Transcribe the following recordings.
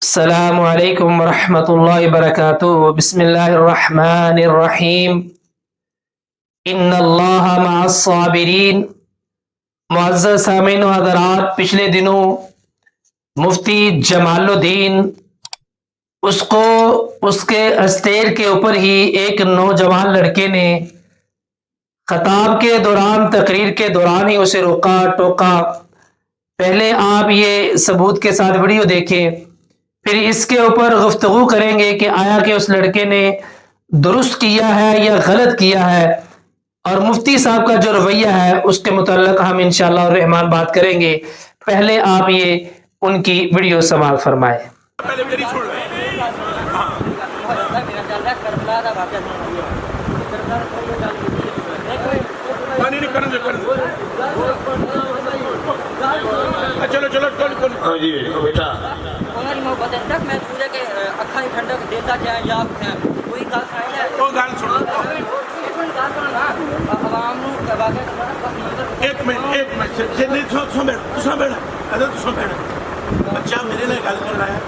السلام علیکم ورحمۃ اللہ وبرکاتہ۔ بسم اللہ الرحمن الرحیم۔ ان اللہ مع الصابرین۔ معزز سامعین و حضرات، پچھلے دنوں مفتی جمال الدین اس کے اسٹیج کے اوپر ہی ایک نوجوان لڑکے نے خطاب کے دوران، تقریر کے دوران ہی اسے روکا ٹوکا۔ پہلے آپ یہ ثبوت کے ساتھ ویڈیو دیکھیں، پھر اس کے اوپر گفتگو کریں گے کہ آیا کہ اس لڑکے نے درست کیا ہے یا غلط کیا ہے، اور مفتی صاحب کا جو رویہ ہے اس کے متعلق ہم انشاءاللہ الرحمن بات کریں گے۔ پہلے آپ یہ ان کی ویڈیو سماعت فرمائیں۔ جی بیٹا محبت تک میں پورے کے اکھاں ٹھنڈک دیتا جائے یا کوئی گل سنائی ہے کوئی گل سنو عوام نو ایک منٹ جی تساں بیٹھا ادھر تساں بیٹھا بچہ میرے نال گل کر رہا ہے،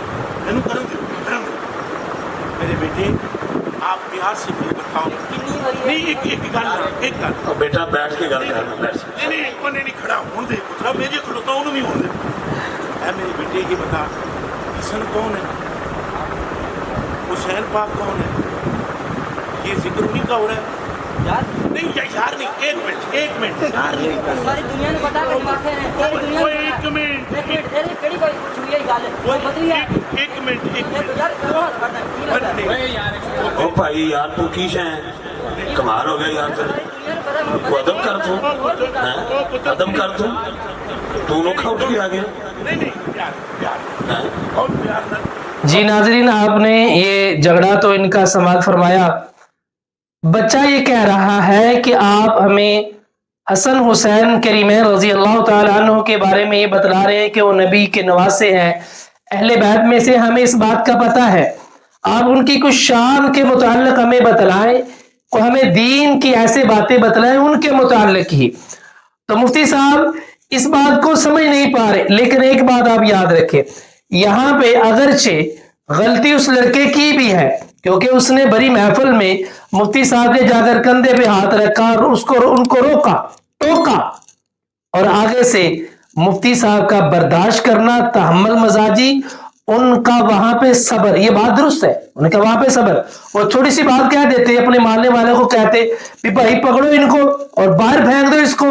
مینوں کرن دیو میرے بیٹے، آپ پیار سے مجھے بتاؤ نہیں ایک گل بیٹا بیٹھ کے گل کرنا بیٹھ نہیں کونے نہیں کھڑا ہون دے پترا، میں جے کھلوتا انہوں بھی ہون دے۔ اے میرے بیٹے یہ بتا، حسن کون ہے؟ حسین پاک کون ہے؟ یہ ذکر انہیں کا ہو رہا ہے؟ نہیں یار نہیں، ایک منٹ یار نہیں، ساری دنیا نو پتہ کہ واقع ہے، ساری دنیا کوئی ایک منٹ کیڑی کوئی چھوئی گل ہے، کوئی بدلی ہے ایک منٹ یار کرو کرنا کی لگتا ہے او بھائی یار تو کی شے کمال ہو گیا یار، تو ادب کر تو ادب کر تو نوکھا اٹھ کے آ گیا۔ نہیں پیار اور پیار نہ جی ناظرین، آپ نے یہ جھگڑا تو ان کا سماعت فرمایا۔ بچہ یہ کہہ رہا ہے کہ آپ ہمیں حسن حسین کریمین رضی اللہ تعالیٰ عنہ کے بارے میں یہ بتلا رہے ہیں کہ وہ نبی کے نواسے ہیں، اہل بیت میں سے، ہمیں اس بات کا پتہ ہے۔ آپ ان کی کچھ شان کے متعلق ہمیں بتلائیں، اور ہمیں دین کی ایسے باتیں بتلائیں ان کے متعلق ہی۔ تو مفتی صاحب اس بات کو سمجھ نہیں پا رہے، لیکن ایک بات آپ یاد رکھیں، یہاں پہ اگرچہ غلطی اس لڑکے کی بھی ہے، کیونکہ اس نے بڑی محفل میں مفتی صاحب کے جا کر کندھے پہ ہاتھ رکھا اور ان کو روکا ٹوکا، اور آگے سے مفتی صاحب کا برداشت کرنا، تحمل مزاجی، ان کا وہاں پہ صبر، یہ بات درست ہے، ان کا وہاں پہ صبر۔ وہ چھوٹی سی بات کہہ دیتے، اپنے ماننے والوں کو کہتے کہ بھائی پکڑو ان کو اور باہر پھینک دو اس کو،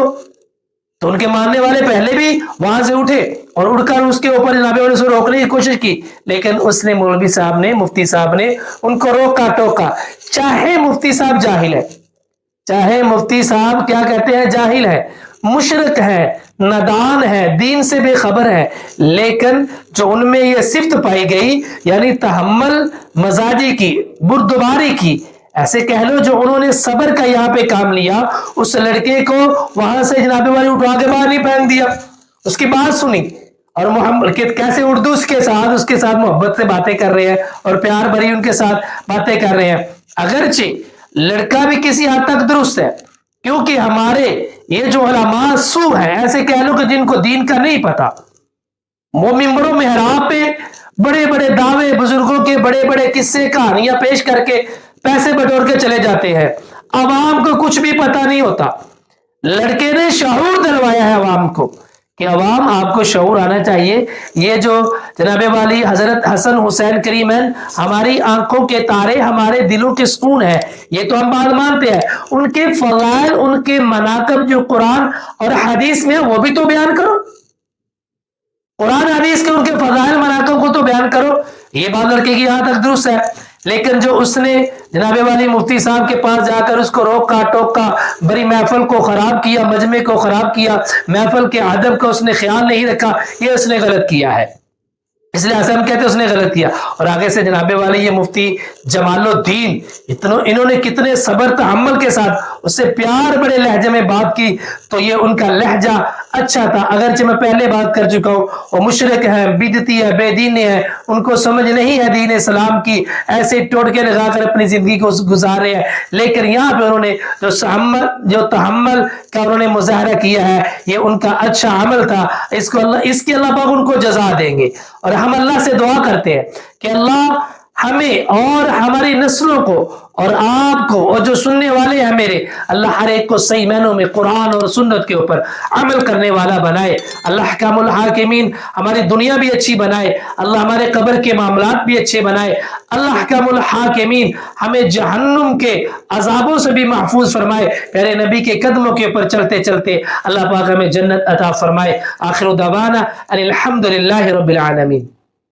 تو ان کے ماننے والے پہلے بھی وہاں سے اٹھے اور اڑ کر اس کے اوپر جناب والے سے روکنے کی کوشش کی، لیکن اس نے مولوی صاحب نے، مفتی صاحب نے ان کو روکا ٹوکا۔ چاہے مفتی صاحب جاہل ہے، چاہے مفتی صاحب کیا کہتے ہیں جاہل ہے، مشرک ہے، نادان ہے، دین سے بے خبر ہے، لیکن جو ان میں یہ صفت پائی گئی، یعنی تحمل مزاجی کی، بردباری کی، ایسے کہہ لو جو انہوں نے صبر کا یہاں پہ کام لیا، اس لڑکے کو وہاں سے جناب والی اٹھا کے باہر نہیں پھینک دیا، اس کی بات سنی، اور محمد کیسے اردو اس کے ساتھ محبت سے باتیں کر رہے ہیں اور پیار بھری ان کے ساتھ باتیں کر رہے ہیں۔ اگرچہ لڑکا بھی کسی حد تک درست ہے، کیونکہ ہمارے یہ جو علماء سو ہیں، ایسے کہہ لو کہ جن کو دین کا نہیں پتا، وہ ممبروں میں محراب پہ بڑے بڑے دعوے، بزرگوں کے بڑے بڑے قصے کہانیاں پیش کر کے پیسے بٹور کے چلے جاتے ہیں، عوام کو کچھ بھی پتہ نہیں ہوتا۔ لڑکے نے شعور دلوایا ہے عوام کو کہ عوام آپ کو شعور آنا چاہیے، یہ جو جناب والی حضرت حسن حسین کریمین ہماری آنکھوں کے تارے، ہمارے دلوں کے سکون ہے، یہ تو ہم بات مانتے ہیں، ان کے فضائل، ان کے مناقب جو قرآن اور حدیث میں وہ بھی تو بیان کرو، قرآن حدیث کے ان کے فضائل مناقب کو تو بیان کرو۔ یہ بات لڑکے کی یہاں تک درست ہے، لیکن جو اس نے جناب والی مفتی صاحب کے پاس جا کر اس کو روکا ٹوکا، بڑی محفل کو خراب کیا، مجمع کو خراب کیا، محفل کے ادب کا اس نے خیال نہیں رکھا، یہ اس نے غلط کیا ہے، اس لیے ہم کہتے ہیں اس نے غلط کیا۔ اور آگے سے جناب والی یہ مفتی جمال الدین، انہوں نے کتنے صبر تحمل کے ساتھ اس سے پیار بڑے لہجے میں بات کی تو یہ ان کا لہجہ اچھا تھا. اگرچہ میں پہلے بات کر چکا ہوں وہ مشرک ہیں, بدعتی ہے, بے دین ہیں, ان کو سمجھ نہیں ہے دین اسلام کی, ایسے ٹوٹکے لگا کر اپنی زندگی کو گزار رہے ہیں. لیکن یہاں پہ انہوں نے جو تحمل کا انہوں نے مظاہرہ کیا ہے یہ ان کا اچھا عمل تھا. اس کے اللہ پاک ان کو جزا دیں گے. اور ہم اللہ سے دعا کرتے ہیں کہ اللہ ہمیں اور ہماری نسلوں کو اور آپ کو اور جو سننے والے ہیں میرے, اللہ ہر ایک کو صحیح معنوں میں قرآن اور سنت کے اوپر عمل کرنے والا بنائے. اللہ احکام الحاکمین ہماری دنیا بھی اچھی بنائے, اللہ ہمارے قبر کے معاملات بھی اچھے بنائے. اللہ احکام الحاکمین ہمیں جہنم کے عذابوں سے بھی محفوظ فرمائے. پیارے نبی کے قدموں کے اوپر چلتے چلتے اللہ پاک ہمیں جنت عطا فرمائے. آخر دعوانا ان الحمد للہ رب العالمین.